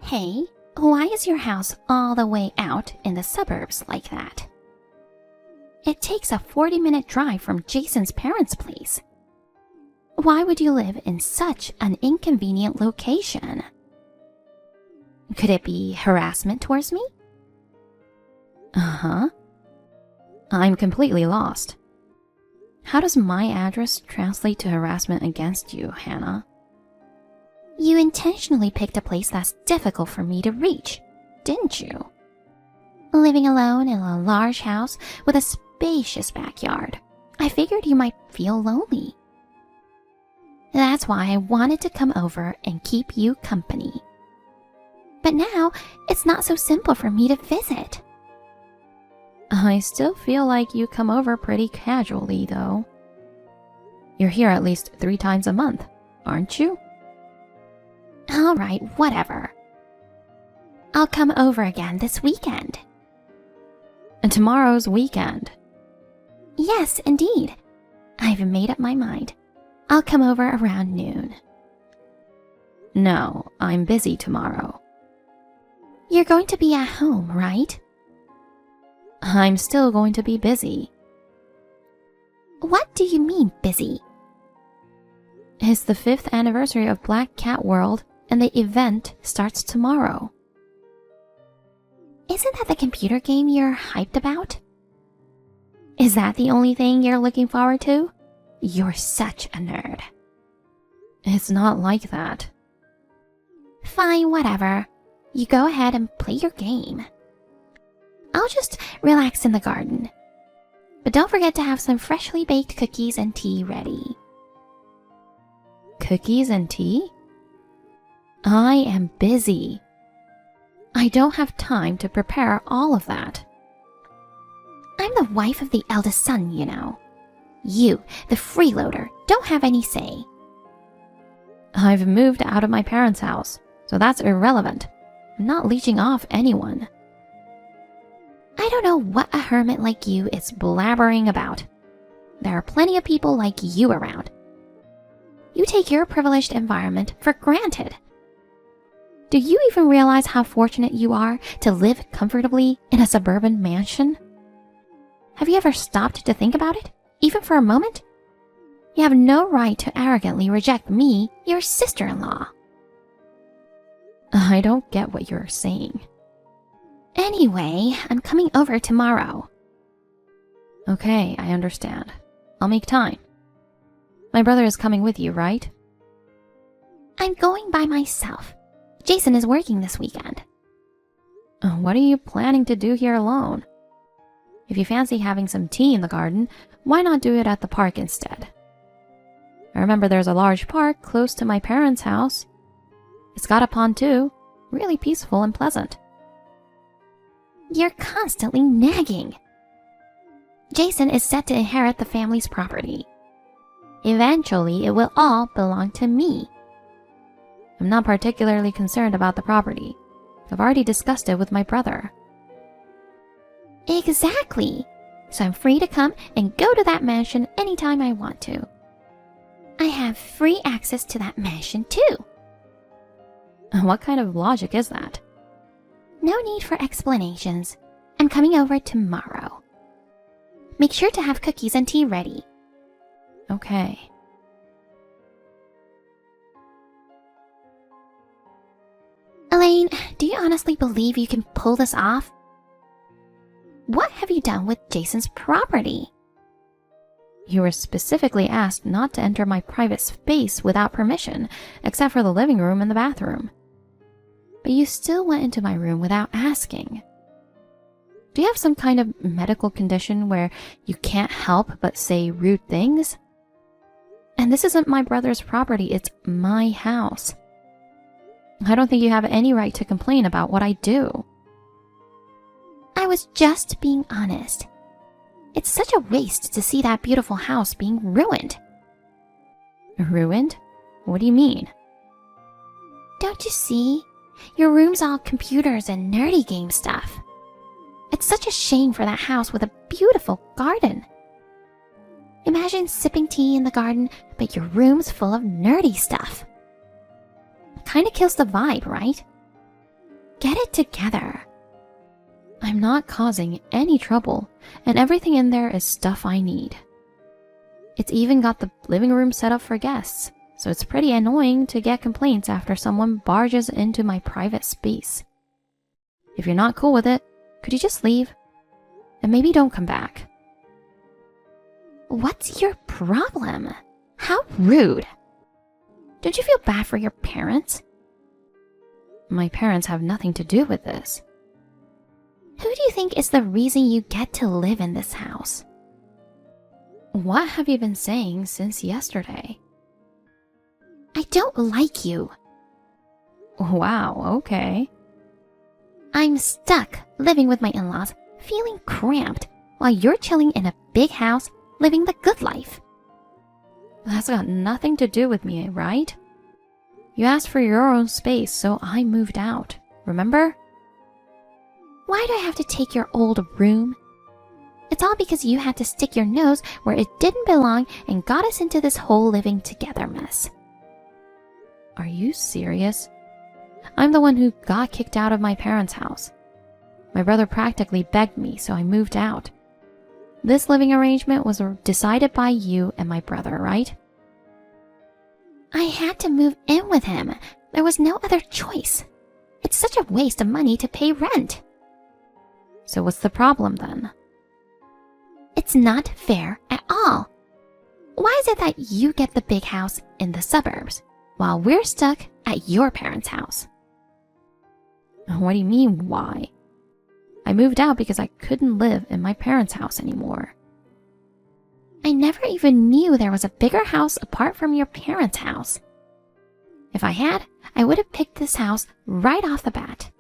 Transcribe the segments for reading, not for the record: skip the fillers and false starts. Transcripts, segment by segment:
Hey, why is your house all the way out in the suburbs like that? It takes a 40-minute drive from Jason's parents' place. Why would you live in such an inconvenient location? Could it be harassment towards me? Uh-huh. I'm completely lost. How does my address translate to harassment against you, Hannah? You intentionally picked a place that's difficult for me to reach, didn't you? Living alone in a large house with a spacious backyard, I figured you might feel lonely. That's why I wanted to come over and keep you company. But now, it's not so simple for me to visit. I still feel like you come over pretty casually, though. You're here at least 3 times a month, aren't you? All right, whatever. I'll come over again this weekend. And tomorrow's weekend? Yes, indeed. I've made up my mind. I'll come over around noon. No, I'm busy tomorrow. You're going to be at home, right? I'm still going to be busy. What do you mean, busy? It's the 5th anniversary of Black Cat World, and the event starts tomorrow. Isn't that the computer game you're hyped about? Is that the only thing you're looking forward to? You're such a nerd. It's not like that. Fine, whatever. You go ahead and play your game. I'll just relax in the garden. But don't forget to have some freshly baked cookies and tea ready. Cookies and tea? I am busy. I don't have time to prepare all of that. I'm the wife of the eldest son, you know. You, the freeloader, don't have any say. I've moved out of my parents' house, so that's irrelevant. I'm not leeching off anyone. I don't know what a hermit like you is blabbering about. There are plenty of people like you around. You take your privileged environment for granted. Do you even realize how fortunate you are to live comfortably in a suburban mansion? Have you ever stopped to think about it, even for a moment? You have no right to arrogantly reject me, your sister-in-law. I don't get what you're saying. Anyway, I'm coming over tomorrow. Okay, I understand. I'll make time. My brother is coming with you, right? I'm going by myself. Jason is working this weekend. What are you planning to do here alone? If you fancy having some tea in the garden, why not do it at the park instead? I remember there's a large park close to my parents' house. It's got a pond too, really peaceful and pleasant. You're constantly nagging. Jason is set to inherit the family's property. Eventually, it will all belong to me. I'm not particularly concerned about the property. I've already discussed it with my brother. Exactly. So I'm free to come and go to that mansion anytime I want to. I have free access to that mansion too. What kind of logic is that? No need for explanations. I'm coming over tomorrow. Make sure to have cookies and tea ready. Okay. Elaine, do you honestly believe you can pull this off? What have you done with Jason's property? You were specifically asked not to enter my private space without permission, except for the living room and the bathroom. But you still went into my room without asking. Do you have some kind of medical condition where you can't help but say rude things? And this isn't my brother's property, it's my house. I don't think you have any right to complain about what I do. I was just being honest. It's such a waste to see that beautiful house being ruined. Ruined? What do you mean? Don't you see? Your room's all computers and nerdy game stuff. It's such a shame for that house with a beautiful garden. Imagine sipping tea in the garden, but your room's full of nerdy stuff. Kinda kills the vibe, right? Get it together. I'm not causing any trouble, and everything in there is stuff I need. It's even got the living room set up for guests, so it's pretty annoying to get complaints after someone barges into my private space. If you're not cool with it, could you just leave? And maybe don't come back. What's your problem? How rude. Don't you feel bad for your parents? My parents have nothing to do with this. Who do you think is the reason you get to live in this house? What have you been saying since yesterday? I don't like you. Wow, okay. I'm stuck living with my in-laws, feeling cramped, while you're chilling in a big house, living the good life. That's got nothing to do with me, right? You asked for your own space, so I moved out, remember? Why do I have to take your old room? It's all because you had to stick your nose where it didn't belong and got us into this whole living together mess. Are you serious? I'm the one who got kicked out of my parents' house. My brother practically begged me, so I moved out. This living arrangement was decided by you and my brother, right? I had to move in with him. There was no other choice. It's such a waste of money to pay rent. So what's the problem then? It's not fair at all. Why is it that you get the big house in the suburbs while we're stuck at your parents' house? What do you mean, why? I moved out because I couldn't live in my parents' house anymore. I never even knew there was a bigger house apart from your parents' house. If I had, I would have picked this house right off the bat.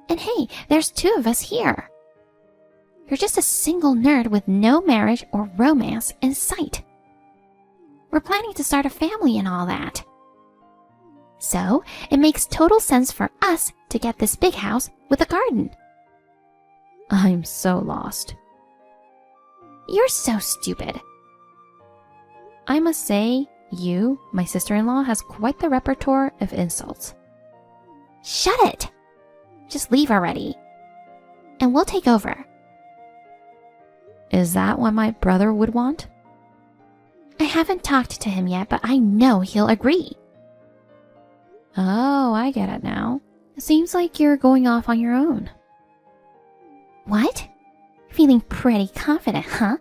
And hey, there's two of us here. You're just a single nerd with no marriage or romance in sight. We're planning to start a family and all that. So, it makes total sense for us to get this big house with a garden. I'm so lost. You're so stupid. I must say, you, my sister-in-law, has quite the repertoire of insults. Shut it! Just leave already. And we'll take over. Is that what my brother would want? I haven't talked to him yet, but I know he'll agree. Oh, I get it now. It seems like you're going off on your own. What? Feeling pretty confident, huh?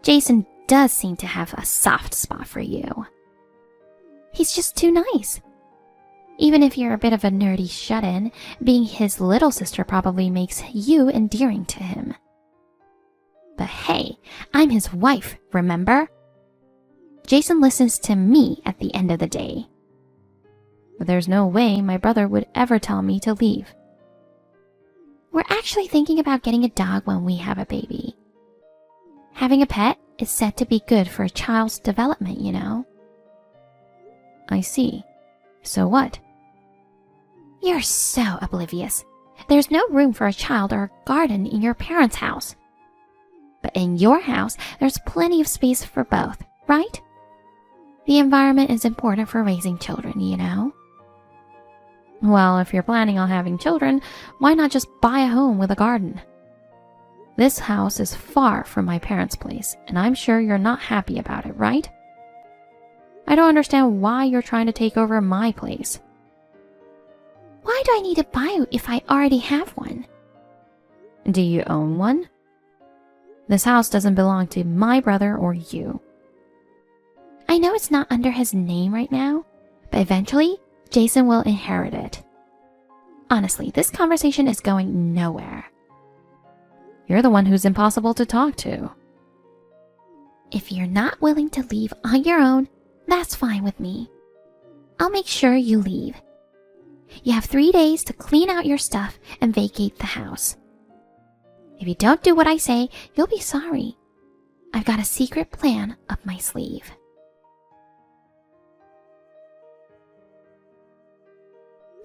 Jason does seem to have a soft spot for you. He's just too nice. Even if you're a bit of a nerdy shut-in, being his little sister probably makes you endearing to him. But hey, I'm his wife, remember? Jason listens to me at the end of the day. But there's no way my brother would ever tell me to leave. We're actually thinking about getting a dog when we have a baby. Having a pet is said to be good for a child's development, you know. I see. So what? You're so oblivious. There's no room for a child or a garden in your parents' house. But in your house, there's plenty of space for both, right? The environment is important for raising children, you know. Well, if you're planning on having children, why not just buy a home with a garden? This house is far from my parents' place, and I'm sure you're not happy about it, right? I don't understand why you're trying to take over my place. Why do I need to buy if I already have one? Do you own one? This house doesn't belong to my brother or you. I know it's not under his name right now, but eventually, Jason will inherit it. Honestly, this conversation is going nowhere. You're the one who's impossible to talk to. If you're not willing to leave on your own, that's fine with me. I'll make sure you leave. You have 3 days to clean out your stuff and vacate the house. If you don't do what I say, you'll be sorry. I've got a secret plan up my sleeve.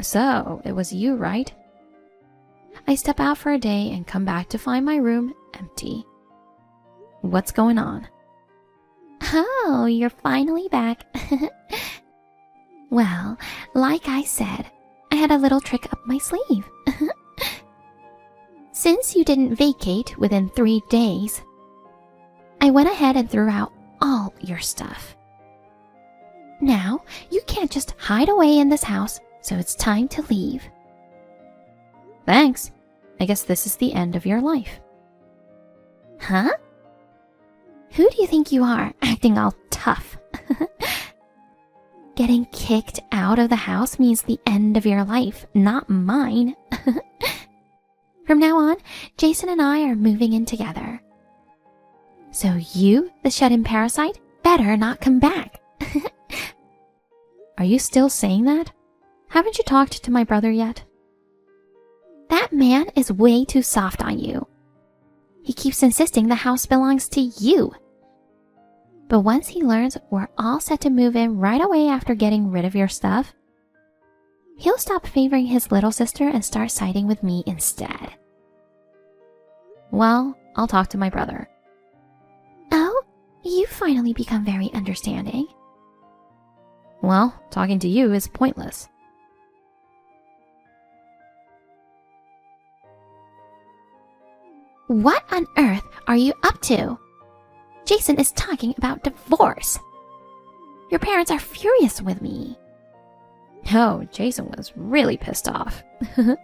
So, it was you, right? I step out for a day and come back to find my room empty. What's going on? Oh, you're finally back. Well, like I said, I had a little trick up my sleeve. Since you didn't vacate within 3 days, I went ahead and threw out all your stuff. Now, you can't just hide away in this house, so it's time to leave. Thanks. I guess this is the end of your life. Huh? Who do you think you are, acting all tough? Getting kicked out of the house means the end of your life, not mine. From now on, Jason and I are moving in together. So you, the shut-in parasite, better not come back. Are you still saying that? Haven't you talked to my brother yet? That man is way too soft on you. He keeps insisting the house belongs to you. But once he learns we're all set to move in right away after getting rid of your stuff, he'll stop favoring his little sister and start siding with me instead. Well, I'll talk to my brother. Oh, you've finally become very understanding. Well, talking to you is pointless. What on earth are you up to? Jason is talking about divorce. Your parents are furious with me. Oh, Jason was really pissed off. Why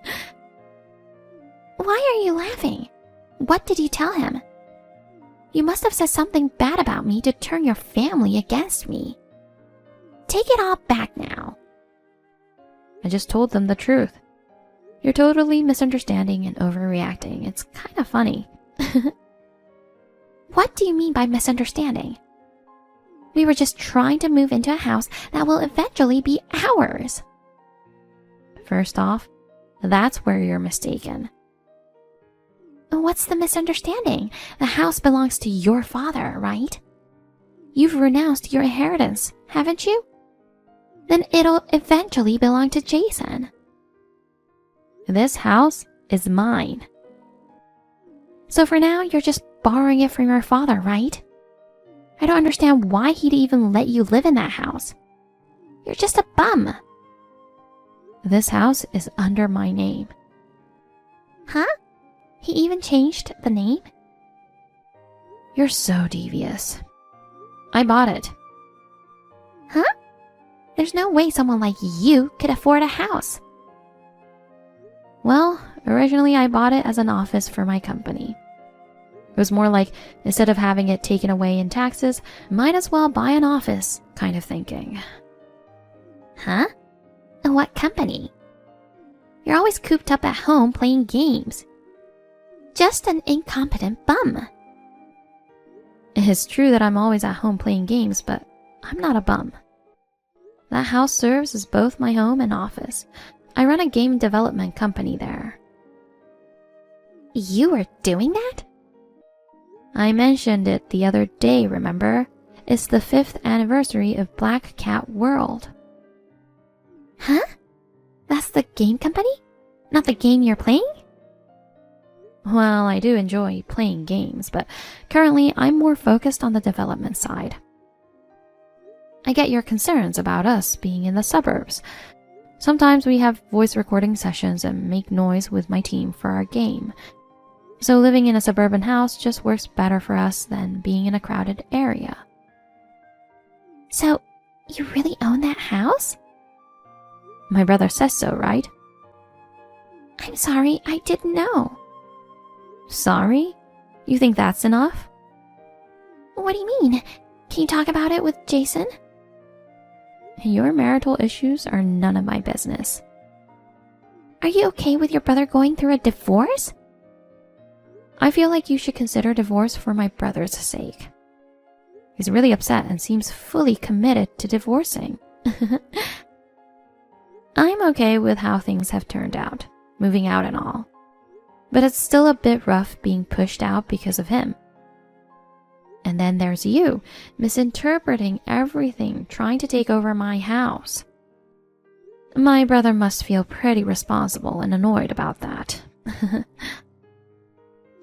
are you laughing? What did you tell him? You must have said something bad about me to turn your family against me. Take it all back now. I just told them the truth. You're totally misunderstanding and overreacting. It's kind of funny. What do you mean by misunderstanding? We were just trying to move into a house that will eventually be ours. First off, that's where you're mistaken. What's the misunderstanding? The house belongs to your father, right? You've renounced your inheritance, haven't you? Then it'll eventually belong to Jason. This house is mine. So for now, you're just borrowing it from your father, right? I don't understand why he'd even let you live in that house. You're just a bum. This house is under my name. Huh? He even changed the name? You're so devious. I bought it. Huh? There's no way someone like you could afford a house. Well, originally I bought it as an office for my company. It was more like, instead of having it taken away in taxes, might as well buy an office kind of thinking. Huh? What company? You're always cooped up at home playing games. Just an incompetent bum. It's true that I'm always at home playing games, but I'm not a bum. That house serves as both my home and office. I run a game development company there. You were doing that? I mentioned it the other day, remember? It's the 5th anniversary of Black Cat World. Huh? That's the game company? Not the game you're playing? Well, I do enjoy playing games, but currently I'm more focused on the development side. I get your concerns about us being in the suburbs. Sometimes we have voice recording sessions and make noise with my team for our game. So living in a suburban house just works better for us than being in a crowded area. So, you really own that house? My brother says so, right? I'm sorry, I didn't know. Sorry? You think that's enough? What do you mean? Can you talk about it with Jason? Your marital issues are none of my business. Are you okay with your brother going through a divorce? I feel like you should consider divorce for my brother's sake. He's really upset and seems fully committed to divorcing. I'm okay with how things have turned out, moving out and all. But it's still a bit rough being pushed out because of him. And then there's you, misinterpreting everything, trying to take over my house. My brother must feel pretty responsible and annoyed about that.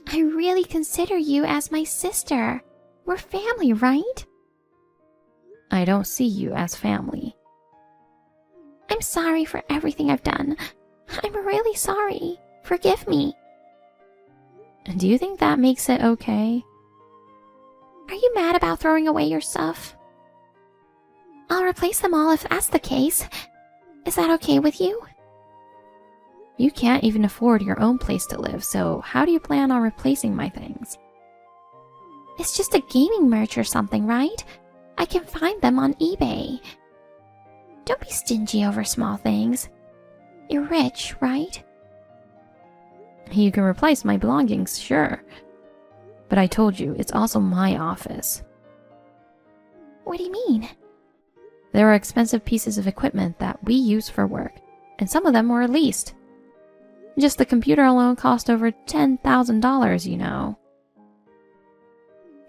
I really consider you as my sister. We're family, right? I don't see you as family. I'm sorry for everything I've done. I'm really sorry. Forgive me. Do you think that makes it okay? Are you mad about throwing away your stuff? I'll replace them all if that's the case. Is that okay with you? You can't even afford your own place to live, so how do you plan on replacing my things? It's just a gaming merch or something, right? I can find them on eBay. Don't be stingy over small things. You're rich, right? You can replace my belongings, sure. But I told you, it's also my office. What do you mean? There are expensive pieces of equipment that we use for work, and some of them were leased. Just the computer alone cost over $10,000, you know.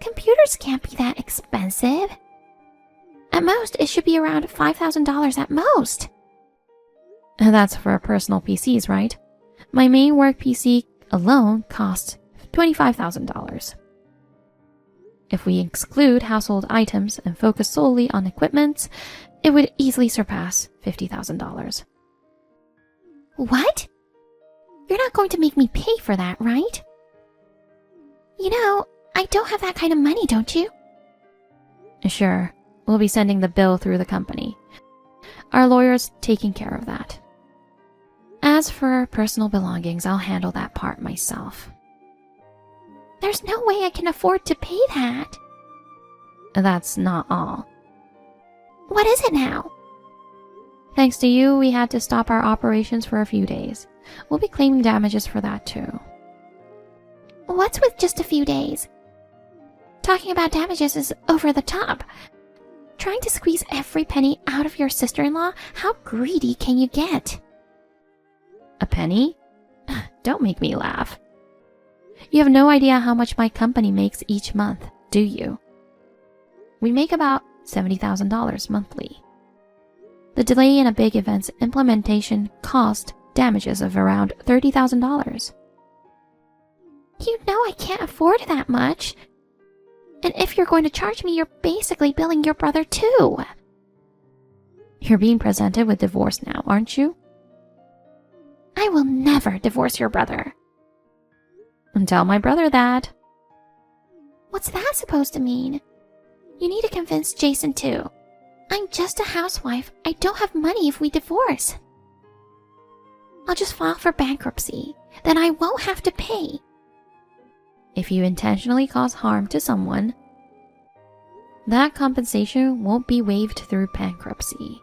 Computers can't be that expensive. At most, it should be around $5,000 at most. That's for personal PCs, right? My main work PC alone costs $25,000. If we exclude household items and focus solely on equipment, it would easily surpass $50,000. What? You're not going to make me pay for that, right? You know, I don't have that kind of money, don't you? Sure, we'll be sending the bill through the company. Our lawyer's taking care of that. As for personal belongings, I'll handle that part myself. There's no way I can afford to pay that. That's not all. What is it now? Thanks to you, we had to stop our operations for a few days. We'll be claiming damages for that too. What's with just a few days? Talking about damages is over the top. Trying to squeeze every penny out of your sister-in-law? How greedy can you get? A penny? Don't make me laugh. You have no idea how much my company makes each month, do you? We make about $70,000 monthly. The delay in a big event's implementation cost damages of around $30,000. You know I can't afford that much. And if you're going to charge me, you're basically billing your brother too. You're being presented with divorce now, aren't you? I will never divorce your brother. Tell my brother that. What's that supposed to mean? You need to convince Jason too. I'm just a housewife. I don't have money if we divorce. I'll just file for bankruptcy. Then I won't have to pay. If you intentionally cause harm to someone, that compensation won't be waived through bankruptcy.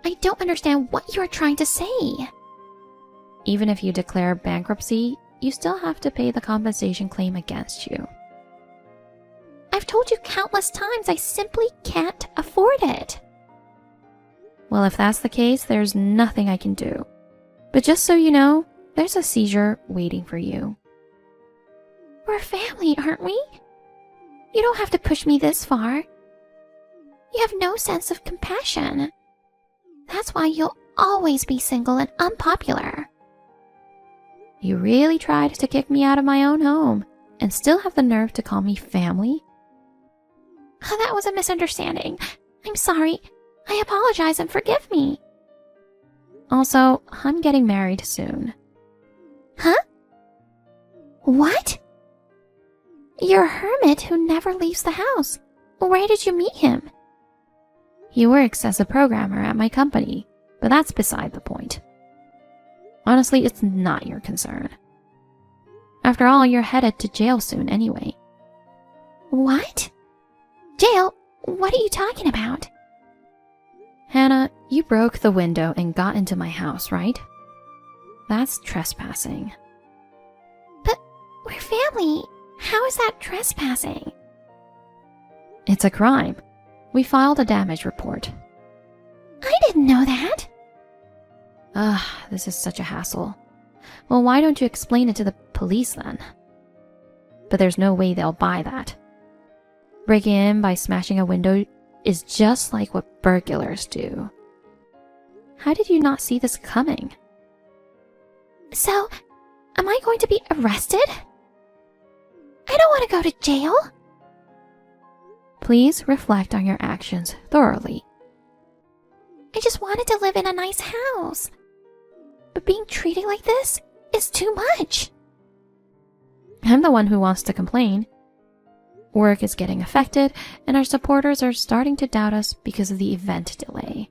I don't understand what you're trying to say. Even if you declare bankruptcy, you still have to pay the compensation claim against you. I've told you countless times I simply can't afford it. Well, if that's the case, there's nothing I can do. But just so you know, there's a seizure waiting for you. We're family, aren't we? You don't have to push me this far. You have no sense of compassion. That's why you'll always be single and unpopular. You really tried to kick me out of my own home and still have the nerve to call me family? Oh, that was a misunderstanding. I'm sorry. I apologize and forgive me. Also, I'm getting married soon. Huh? What? You're a hermit who never leaves the house. Where did you meet him? He works as a programmer at my company, but that's beside the point. Honestly, it's not your concern. After all, you're headed to jail soon anyway. What? Jail? What are you talking about? Hannah, you broke the window and got into my house, right? That's trespassing. But we're family. How is that trespassing? It's a crime. We filed a damage report. I didn't know that. This is such a hassle. Well, why don't you explain it to the police then? But there's no way they'll buy that. Breaking in by smashing a window is just like what burglars do. How did you not see this coming? So, am I going to be arrested? I don't want to go to jail. Please reflect on your actions thoroughly. I just wanted to live in a nice house. But being treated like this is too much. I'm the one who wants to complain. Work is getting affected, and our supporters are starting to doubt us because of the event delay.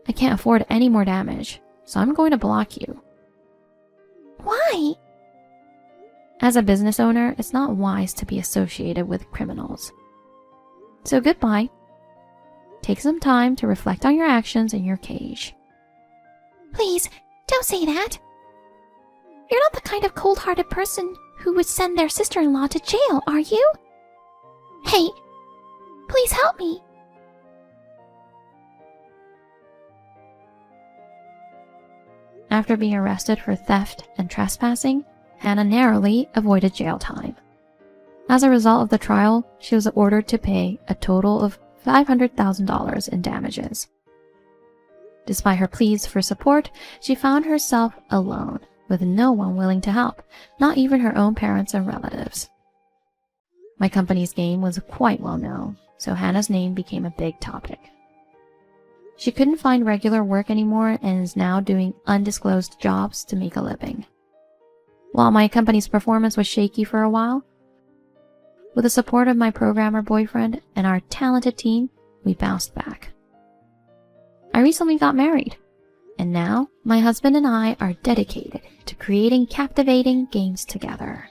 I can't afford any more damage, so I'm going to block you. Why? As a business owner, it's not wise to be associated with criminals. So goodbye. Take some time to reflect on your actions in your cage. Please, don't say that. You're not the kind of cold-hearted person who would send their sister-in-law to jail, are you? Hey, please help me. After being arrested for theft and trespassing, Hannah narrowly avoided jail time. As a result of the trial, she was ordered to pay a total of $500,000 in damages. Despite her pleas for support, she found herself alone, with no one willing to help, not even her own parents and relatives. My company's game was quite well known, so Hannah's name became a big topic. She couldn't find regular work anymore and is now doing undisclosed jobs to make a living. While my company's performance was shaky for a while, with the support of my programmer boyfriend and our talented team, we bounced back. I recently got married, and now my husband and I are dedicated to creating captivating games together.